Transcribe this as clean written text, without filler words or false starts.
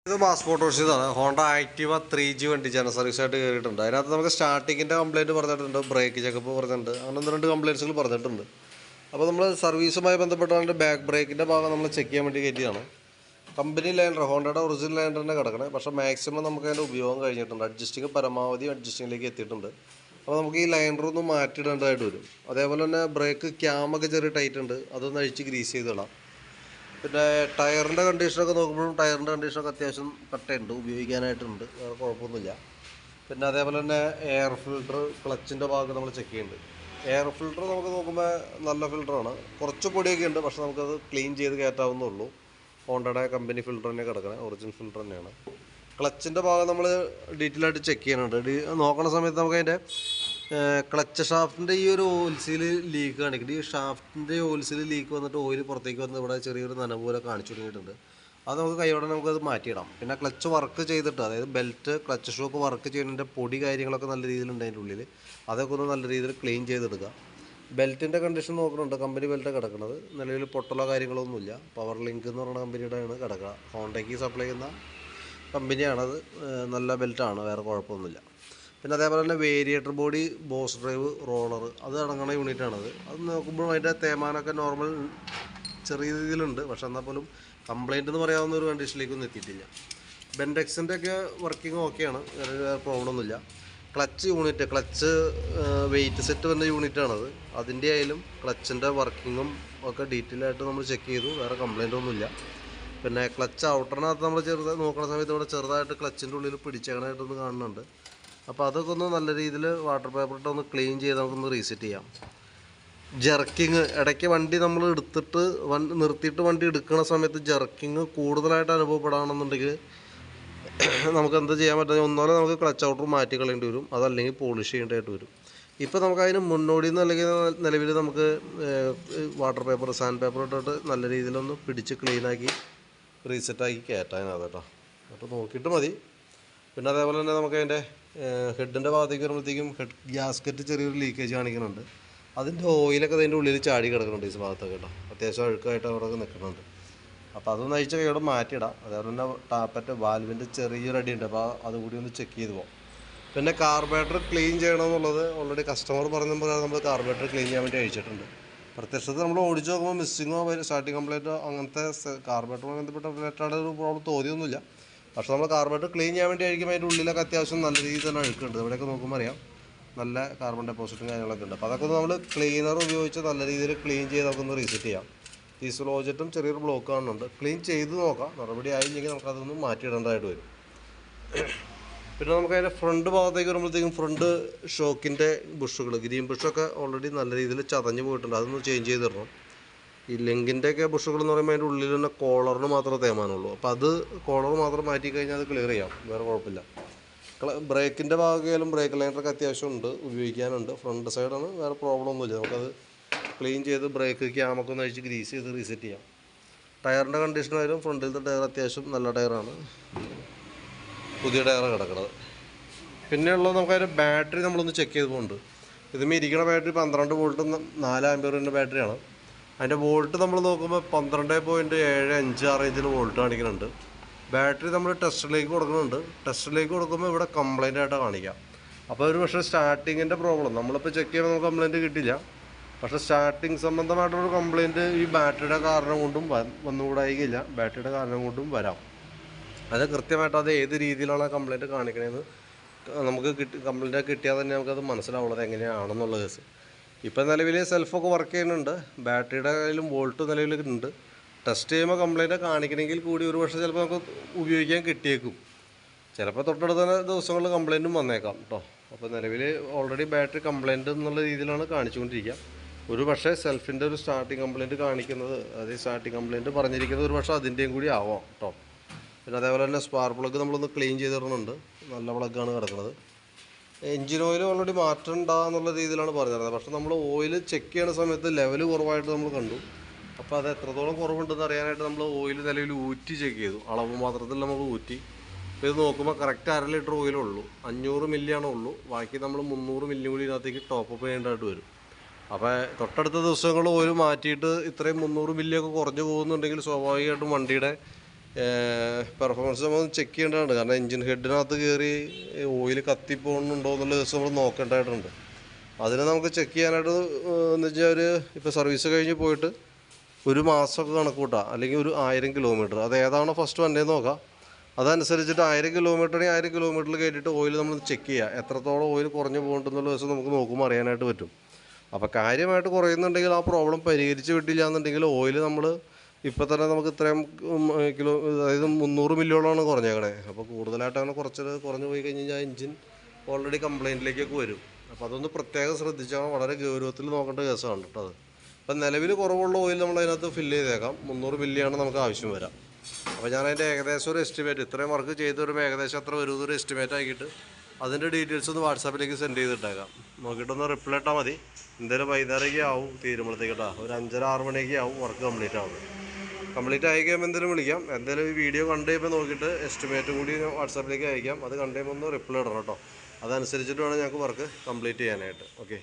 ഇത് mass മോട്ടോഴ്സിതാണ്. Honda Activa 3G വണ്ടി ജന സർവീസായിട്ട് കയറിയിട്ടുണ്ട്. അതിനകത്ത് നമുക്ക് സ്റ്റാർട്ടിങ്ങിൻ്റെ കംപ്ലയിൻറ്റ് പറഞ്ഞിട്ടുണ്ട്, ബ്രേക്ക് ചെക്കപ്പ് പറഞ്ഞിട്ടുണ്ട്, അങ്ങനെ ഒന്ന് രണ്ട് കംപ്ലയിൻസുകൾ പറഞ്ഞിട്ടുണ്ട്. അപ്പോൾ നമ്മൾ സർവീസുമായി ബന്ധപ്പെട്ടാണ്ട് ബാക്ക് ബ്രേക്കിൻ്റെ ഭാഗം നമ്മൾ ചെക്ക് ചെയ്യാൻ വേണ്ടി കയറ്റിയാണ്. കമ്പനി ലൈനർ, ഹോണ്ടയുടെ ഒറിജിനൽ ലൈനർ തന്നെ കിടക്കണേ. പക്ഷേ മാക്സിമം നമുക്ക് അതിൻ്റെ ഉപയോഗം കഴിഞ്ഞിട്ടുണ്ട്. അഡ്ജസ്റ്റിങ് പരമാവധി അഡ്ജസ്റ്റിങ്ങിലേക്ക് എത്തിയിട്ടുണ്ട്. അപ്പോൾ നമുക്ക് ഈ ലൈനർ ഒന്ന് മാറ്റിയിടേണ്ടതായിട്ട് വരും. അതേപോലെ തന്നെ ബ്രേക്ക് ക്യാമൊക്കെ ചെറിയ ടൈറ്റ് ഉണ്ട്, അതൊന്ന് അഴിച്ച് ഗ്രീസ് ചെയ്തിടാം. പിന്നെ ടയറിൻ്റെ കണ്ടീഷനൊക്കെ നോക്കുമ്പോഴും ടയറിൻ്റെ കണ്ടീഷനൊക്കെ അത്യാവശ്യം കട്ടയുണ്ട്, ഉപയോഗിക്കാനായിട്ടുണ്ട്, വേറെ കുഴപ്പമൊന്നുമില്ല. പിന്നെ അതേപോലെ തന്നെ എയർ ഫിൽട്ടർ, ക്ലച്ചിൻ്റെ ഭാഗം നമ്മൾ ചെക്ക് ചെയ്യുന്നുണ്ട്. എയർ ഫിൽട്ടർ നമുക്ക് നോക്കുമ്പോൾ നല്ല ഫിൽറ്ററാണ്, കുറച്ച് പൊടിയൊക്കെ ഉണ്ട്, പക്ഷേ നമുക്കത് ക്ലീൻ ചെയ്ത് കയറ്റാവുന്നുള്ളൂ. ഹോണ്ടയുടെ കമ്പനി ഫിൽറ്റർ തന്നെ കിടക്കണേ, ഒറിജിനൽ ഫിൽറ്റർ തന്നെയാണ്. ക്ലച്ചിൻ്റെ ഭാഗം നമ്മൾ ഡീറ്റെയിൽ ആയിട്ട് ചെക്ക് ചെയ്യുന്നുണ്ട്. നോക്കുന്ന സമയത്ത് നമുക്ക് അതിൻ്റെ ക്ലച്ച് ഷാഫ്റ്റിൻ്റെ ഈ ഒരു ഓയിൽസിൽ ലീക്ക് കാണിക്കുന്നുണ്ട്. ഈ ഷാഫ്റ്റിൻ്റെ ഓയിൽസിൽ ലീക്ക് വന്നിട്ട് ഓയിൽ പുറത്തേക്ക് വന്ന് ഇവിടെ ചെറിയൊരു നനവ് പോലെ കാണിച്ചു തുടങ്ങിയിട്ടുണ്ട്. അത് നമുക്ക് കൈയോടെ നമുക്കത് മാറ്റിയിടാം. പിന്നെ ക്ലച്ച് വർക്ക് ചെയ്തിട്ട്, അതായത് ബെൽറ്റ്, ക്ലച്ച് ഷോക്ക് വർക്ക് ചെയ്യുന്നതിൻ്റെ പൊടി കാര്യങ്ങളൊക്കെ നല്ല രീതിയിലുണ്ട് അതിൻ്റെ ഉള്ളിൽ. അതൊക്കെ ഒന്ന് നല്ല രീതിയിൽ ക്ലീൻ ചെയ്തെടുക്കുക. ബെൽറ്റിൻ്റെ കണ്ടീഷൻ നോക്കുന്നുണ്ട്, കമ്പനി ബെൽറ്റ് കിടക്കുന്നത്. നിലവിൽ പൊട്ടലോ കാര്യങ്ങളൊന്നുമില്ല. പവർ ലിങ്ക് എന്ന് പറയുന്ന കമ്പനിയുടെയാണ് കിടക്കുക. ഹോണ്ടയ്ക്ക് സപ്ലൈ ചെയ്യുന്ന കമ്പനിയാണത്. നല്ല ബെൽറ്റാണ്, വേറെ കുഴപ്പമൊന്നുമില്ല. പിന്നെ അതേപോലെ തന്നെ variator body, boss drive, roller, അത് അടങ്ങുന്ന യൂണിറ്റാണത്. അത് നോക്കുമ്പോൾ അതിൻ്റെ തേമാനമൊക്കെ നോർമൽ ചെറിയ രീതിയിലുണ്ട്, പക്ഷെ എന്നാൽ പോലും കംപ്ലയിൻ്റ് എന്ന് പറയാവുന്ന ഒരു കണ്ടീഷനിലേക്കൊന്നും എത്തിയിട്ടില്ല. ബെൻഡെക്സിൻ്റെ ഒക്കെ വർക്കിംഗ് ഓക്കെയാണ്, വേറെ പ്രോബ്ലം ഒന്നുമില്ല. Clutch unit, clutch wait set വരുന്ന യൂണിറ്റാണത്. അതിൻ്റെ ആയാലും ക്ലച്ചിൻ്റെ വർക്കിങ്ങും ഒക്കെ ഡീറ്റെയിൽ ആയിട്ട് നമ്മൾ ചെക്ക് ചെയ്തു, വേറെ കംപ്ലയിൻ്റ് ഒന്നുമില്ല. പിന്നെ ക്ലച്ച് ഔട്ടറിനകത്ത് നമ്മൾ നോക്കുന്ന സമയത്ത് ഇവിടെ ചെറുതായിട്ട് ക്ലച്ചിൻ്റെ ഉള്ളിൽ പിടിച്ചേക്കണായിട്ടൊന്ന് കാണുന്നുണ്ട്. അപ്പോൾ അതൊക്കെ ഒന്ന് നല്ല രീതിയിൽ വാട്ടർ പേപ്പർ ഇട്ട് ഒന്ന് ക്ലീൻ ചെയ്ത് നമുക്കൊന്ന് റീസെറ്റ് ചെയ്യാം. ജർക്കിങ്, ഇടയ്ക്ക് വണ്ടി നമ്മൾ എടുത്തിട്ട് നിർത്തിയിട്ട് വണ്ടി എടുക്കുന്ന സമയത്ത് ജർക്കിങ് കൂടുതലായിട്ട് അനുഭവപ്പെടുകയാണെന്നുണ്ടെങ്കിൽ നമുക്ക് എന്ത് ചെയ്യാൻ പറ്റുക, ഒന്നാമത് നമുക്ക് ക്ലച്ച് ഔട്ടർ മാറ്റി കളയേണ്ടി വരും, അതല്ലെങ്കിൽ പോളിഷ് ചെയ്യേണ്ടതായിട്ട് വരും. ഇപ്പോൾ നമുക്ക് അതിന് മുന്നോടി അല്ലെങ്കിൽ നിലവിൽ നമുക്ക് വാട്ടർ പേപ്പർ, സാൻഡ് പേപ്പർ ഇട്ടിട്ട് നല്ല രീതിയിലൊന്ന് പിടിച്ച് ക്ലീനാക്കി റീസെറ്റാക്കി കയറ്റാനത് കേട്ടോ. അപ്പോൾ നോക്കിയിട്ട് മതി. പിന്നെ അതേപോലെ തന്നെ നമുക്ക് അതിൻ്റെ ഹെഡിൻ്റെ ഭാഗത്തേക്ക് വരുമ്പോഴത്തേക്കും ഹെഡ് ഗ്യാസ്കറ്റ് ചെറിയൊരു ലീക്കേജ് കാണിക്കുന്നുണ്ട്. അതിൻ്റെ ഓയിലൊക്കെ അതിൻ്റെ ഉള്ളിൽ ചാടി കിടക്കുന്നുണ്ട് ഈ ഭാഗത്തൊക്കെ കേട്ടോ. അത്യാവശ്യം അഴുക്കായിട്ട് അവിടെ നിൽക്കുന്നുണ്ട്. അപ്പോൾ അതൊന്ന് അഴിച്ച കൈയോടെ മാറ്റിയിടാം. അതേപോലെ തന്നെ ടാപ്പറ്റ് വാൽവിൻ്റെ ചെറിയൊരു അടിയുണ്ട്, അപ്പോൾ അതുകൂടി ഒന്ന് ചെക്ക് ചെയ്ത് പോകാം. പിന്നെ കാർബറേറ്റർ ക്ലീൻ ചെയ്യണമെന്നുള്ളത് ഓൾറെഡി കസ്റ്റമർ പറഞ്ഞപ്പോൾ നമ്മൾ കാർബറേറ്റർ ക്ലീൻ ചെയ്യാൻ വേണ്ടി അഴിച്ചിട്ടുണ്ട്. പ്രത്യക്ഷത്തിൽ നമ്മൾ ഓടിച്ച് നോക്കുമ്പോൾ മിസ്സിങ്ങോ സ്റ്റാർട്ടിങ് കംപ്ലൈൻറ്റോ അങ്ങനത്തെ കാർബറേറ്ററുമായി ബന്ധപ്പെട്ട റിലേറ്റഡ് ഒരു പ്രോബ്ലം തോന്നിയൊന്നുമില്ല. പക്ഷേ നമ്മൾ കാർബറേറ്റർ ക്ലീൻ ചെയ്യാൻ വേണ്ടി അഴിക്കുമ്പോൾ അതിൻ്റെ ഉള്ളിലൊക്കെ അത്യാവശ്യം നല്ല രീതിയിൽ തന്നെ അഴുക്കുണ്ട്. ഇവിടെയൊക്കെ നോക്കുമ്പോൾ അറിയാം നല്ല കാർബൺ ഡെപ്പോസിറ്റും കാര്യങ്ങളൊക്കെ ഉണ്ട്. അപ്പോൾ അതൊക്കെ ഒന്ന് നമ്മൾ ക്ലീനർ ഉപയോഗിച്ച് നല്ല രീതിയിൽ ക്ലീൻ ചെയ്ത് നമുക്കൊന്ന് റീസെറ്റ് ചെയ്യാം. ഈ സ്ലോജറ്റും ചെറിയൊരു ബ്ലോക്ക് കാണുന്നുണ്ട്, ക്ലീൻ ചെയ്ത് നോക്കാം. നടപടി ആയില്ലെങ്കിൽ നമുക്കതൊന്ന് മാറ്റിയിടേണ്ടതായിട്ട് വരും. പിന്നെ നമുക്ക് അതിൻ്റെ ഫ്രണ്ട് ഭാഗത്തേക്ക് വരുമ്പോഴത്തേക്കും ഫ്രണ്ട് ഷോക്കിൻ്റെ ബുഷുകൾ, ഗ്രീൻ ബുഷൊക്കെ ഓൾറെഡി നല്ല രീതിയിൽ ചതഞ്ഞ് പോയിട്ടുണ്ട്, അതൊന്ന് ചേഞ്ച് ചെയ്ത് തരണം. ഈ ലെങ്കിൻ്റെയൊക്കെ ബുഷുകൾ എന്ന് പറയുമ്പോൾ അതിൻ്റെ ഉള്ളിൽ തന്നെ കോളറിന് മാത്രമേ തേമാനുള്ളൂ. അപ്പോൾ അത് കോളർ മാത്രം മാറ്റി കഴിഞ്ഞാൽ അത് ക്ലിയർ ചെയ്യാം, വേറെ കുഴപ്പമില്ല. ബ്രേക്കിൻ്റെ ഭാഗമായാലും ബ്രേക്ക് ലൈനറൊക്കെ അത്യാവശ്യം ഉണ്ട്, ഉപയോഗിക്കാനുണ്ട്. ഫ്രണ്ട് സൈഡാണ്, വേറെ പ്രോബ്ലം ഒന്നുമില്ല. നമുക്കത് ക്ലീൻ ചെയ്ത് ബ്രേക്ക് ക്യാമൊക്കെ ഒന്ന് അഴിച്ച് ഗ്രീസ് ചെയ്ത് റീസെറ്റ് ചെയ്യാം. ടയറിൻ്റെ കണ്ടീഷനായാലും ഫ്രണ്ടിലത്തെ ടയർ അത്യാവശ്യം നല്ല ടയറാണ്, പുതിയ ടയറാണ് കിടക്കുന്നത്. പിന്നെയുള്ളത് നമുക്ക് അതിൻ്റെ ബാറ്ററി നമ്മളൊന്ന് ചെക്ക് ചെയ്ത് പോകുന്നുണ്ട്. ഇതുമേ ഇരിക്കുന്ന ബാറ്ററി 12 വോൾട്ട് 4 ആമ്പിയറിൻ്റെ ബാറ്ററിയാണ്. അതിൻ്റെ വോൾട്ട് നമ്മൾ നോക്കുമ്പോൾ 12.75 ആ റേഞ്ചിൽ വോൾട്ട് കാണിക്കുന്നുണ്ട്. ബാറ്ററി നമ്മൾ ടെസ്റ്റിലേക്ക് കൊടുക്കുന്നുണ്ട്. ടെസ്റ്റിലേക്ക് കൊടുക്കുമ്പോൾ ഇവിടെ കംപ്ലൈൻ്റ് ആയിട്ട് കാണിക്കാം. അപ്പോൾ ഒരു പക്ഷേ സ്റ്റാർട്ടിങ്ങിൻ്റെ പ്രോബ്ലം നമ്മളിപ്പോൾ ചെക്ക് ചെയ്യുമ്പോൾ നമുക്ക് കംപ്ലൈൻറ്റ് കിട്ടില്ല. പക്ഷേ സ്റ്റാർട്ടിങ് സംബന്ധമായിട്ടുള്ളൊരു കംപ്ലൈൻറ്റ് ഈ ബാറ്ററിയുടെ കാരണം കൊണ്ടും വന്നുകൂടായില്ല, ബാറ്ററിയുടെ കാരണം കൊണ്ടും വരാം. അത് കൃത്യമായിട്ട് അത് ഏത് രീതിയിലാണ് കംപ്ലൈൻറ്റ് കാണിക്കണതെന്ന് നമുക്ക് കംപ്ലൈൻറ്റ് കിട്ടിയാൽ തന്നെ നമുക്കത് മനസ്സിലാവുള്ളത് എങ്ങനെയാണെന്നുള്ള കേസ്. ഇപ്പം നിലവിൽ സെൽഫൊക്കെ വർക്ക് ചെയ്യുന്നുണ്ട്, ബാറ്ററിയുടെ കയ്യിലും വോൾട്ട് നിലവിലുണ്ട്. ടെസ്റ്റ് ചെയ്യുമ്പോൾ കംപ്ലൈൻറ്റ് കാണിക്കണമെങ്കിൽ കൂടി ഒരു പക്ഷേ ചിലപ്പോൾ നമുക്ക് ഉപയോഗിക്കാൻ കിട്ടിയേക്കും. ചിലപ്പോൾ തൊട്ടടുത്ത ദിവസങ്ങളിൽ കംപ്ലൈൻറ്റും വന്നേക്കാം കേട്ടോ. അപ്പോൾ നിലവിൽ ഓൾറെഡി ബാറ്ററി കംപ്ലൈൻറ്റ് എന്നുള്ള രീതിയിലാണ് കാണിച്ചുകൊണ്ടിരിക്കുക. ഒരു പക്ഷേ സെൽഫിൻ്റെ ഒരു സ്റ്റാർട്ടിങ് കംപ്ലൈൻറ്റ് കാണിക്കുന്നത്, അത് സ്റ്റാർട്ടിങ് കംപ്ലൈൻറ്റ് പറഞ്ഞിരിക്കുന്നത് ഒരു പക്ഷേ അതിൻ്റെയും കൂടി ആവാം കേട്ടോ. പിന്നെ അതേപോലെ തന്നെ സ്പാർക്ക് പ്ലഗ് നമ്മളൊന്ന് ക്ലീൻ ചെയ്തിടുന്നുണ്ട്, നല്ല പ്ലഗ്ഗാണ് കിടക്കുന്നത്. എൻജിൻ ഓയിൽ ഓൾറെഡി മാറ്റണ്ടാന്നുള്ള രീതിയിലാണ് പറഞ്ഞിരുന്നത്. പക്ഷേ നമ്മൾ ഓയിൽ ചെക്ക് ചെയ്യുന്ന സമയത്ത് ലെവൽ കുറവായിട്ട് നമ്മൾ കണ്ടു. അപ്പോൾ അത് എത്രത്തോളം കുറവുണ്ടെന്ന് അറിയാനായിട്ട് നമ്മൾ ഓയിൽ നിലവിൽ ഊറ്റി ചെക്ക് ചെയ്തു. അളവ് മാത്രത്തിൽ നമുക്ക് ഊറ്റി. അപ്പോൾ ഇത് നോക്കുമ്പോൾ കറക്റ്റ് 1/2 ലിറ്റർ ഓയിലുള്ളൂ, 500 മില്ലിയാണേ ഉള്ളൂ. ബാക്കി നമ്മൾ 300 മില്ലി കൂടി ഇതിനകത്തേക്ക് ടോപ്പ് ചെയ്യേണ്ടതായിട്ട് വരും. അപ്പോൾ തൊട്ടടുത്ത ദിവസങ്ങൾ ഓയിൽ മാറ്റിയിട്ട് ഇത്രയും 300 മില്ലിയൊക്കെ കുറഞ്ഞു പോകുന്നുണ്ടെങ്കിൽ സ്വാഭാവികമായിട്ടും വണ്ടിയുടെ പെർഫോമൻസ് നമ്മൾ ചെക്ക് ചെയ്യേണ്ടതുണ്ട്. കാരണം എൻജിൻ ഹെഡിനകത്ത് കയറി ഓയിൽ കത്തിപ്പോകുന്നുണ്ടോ എന്നുള്ള ദിവസം നമ്മൾ നോക്കേണ്ടതായിട്ടുണ്ട്. അതിന് നമുക്ക് ചെക്ക് ചെയ്യാനായിട്ട് എന്ന് വെച്ചാൽ ഇപ്പോൾ സർവീസ് കഴിഞ്ഞ് പോയിട്ട് ഒരു മാസമൊക്കെ കണക്ക് കൂട്ടാം, അല്ലെങ്കിൽ ഒരു 1000 കിലോമീറ്റർ. അത് ഏതാണോ ഫസ്റ്റ് വന്നേന്ന് നോക്കാം. അതനുസരിച്ചിട്ട് 1000 കിലോമീറ്ററിന് 1000 കിലോമീറ്ററിൽ കയറ്റിയിട്ട് ഓയിൽ നമ്മൾ ചെക്ക് ചെയ്യുക. എത്രത്തോളം ഓയിൽ കുറഞ്ഞു പോകുന്നുണ്ടെന്നുള്ള ദിവസം നമുക്ക് നോക്കുമ്പോൾ അറിയാനായിട്ട് പറ്റും. അപ്പോൾ കാര്യമായിട്ട് കുറയുന്നുണ്ടെങ്കിൽ ആ പ്രോബ്ലം പരിഹരിച്ച് വിട്ടില്ല എന്നുണ്ടെങ്കിൽ ഓയിൽ നമ്മൾ ഇപ്പോൾ തന്നെ നമുക്ക് ഇത്രയും കിലോ, അതായത് 300 മില്ലിയോളമാണ് കുറഞ്ഞേക്കണേ. അപ്പോൾ കൂടുതലായിട്ട് അങ്ങനെ കുറഞ്ഞു പോയി കഴിഞ്ഞ് കഴിഞ്ഞാൽ എൻജിൻ ഓൾറെഡി കംപ്ലയിൻറ്റിലേക്കൊക്കെ വരും. അപ്പോൾ അതൊന്ന് പ്രത്യേകം ശ്രദ്ധിച്ചാൽ വളരെ ഗൗരവത്തിൽ നോക്കേണ്ട കേസാണ് കേട്ടോ അത്. അപ്പം നിലവിൽ കുറവുള്ള ഓയിൽ നമ്മൾ അതിനകത്ത് ഫില്ല് ചെയ്തേക്കാം. 300 മില്ലിയാണ് നമുക്ക് ആവശ്യം വരാം. അപ്പോൾ ഞാൻ അതിൻ്റെ ഏകദേശം ഒരു എസ്റ്റിമേറ്റ്, ഇത്രയും വർക്ക് ചെയ്ത് വരുമ്പോൾ ഏകദേശം എത്ര വരും എന്നൊരു എസ്റ്റിമേറ്റ് ആക്കിയിട്ട് അതിൻ്റെ ഡീറ്റെയിൽസ് ഒന്ന് വാട്സാപ്പിലേക്ക് സെൻഡ് ചെയ്തിട്ടേക്കാം. നോക്കിയിട്ടൊന്ന് റിപ്ലൈ ഇട്ടാൽ മതി. എന്തായാലും വൈകുന്നേരമൊക്കെ ആവും തീരുമ്പോഴത്തേക്കിട്ടാ, ഒരു 5:30-6 മണിയൊക്കെ ആവും വർക്ക് കംപ്ലീറ്റ് ആവും. കംപ്ലീറ്റ് ആയി കഴിയുമ്പോൾ എന്തെങ്കിലും വിളിക്കാം. എന്തായാലും ഈ വീഡിയോ കണ്ടു കഴിയുമ്പോൾ നോക്കിയിട്ട് എസ്റ്റിമേറ്റും കൂടി വാട്സാപ്പിലേക്ക് അയക്കാം. അത് കണ്ടു കഴിയുമ്പോൾ ഒന്ന് റിപ്ലൈ ഇടണം കേട്ടോ. അതനുസരിച്ചിട്ട് വേണം ഞങ്ങൾക്ക് വർക്ക് കംപ്ലീറ്റ് ചെയ്യാനായിട്ട്. ഓക്കെ.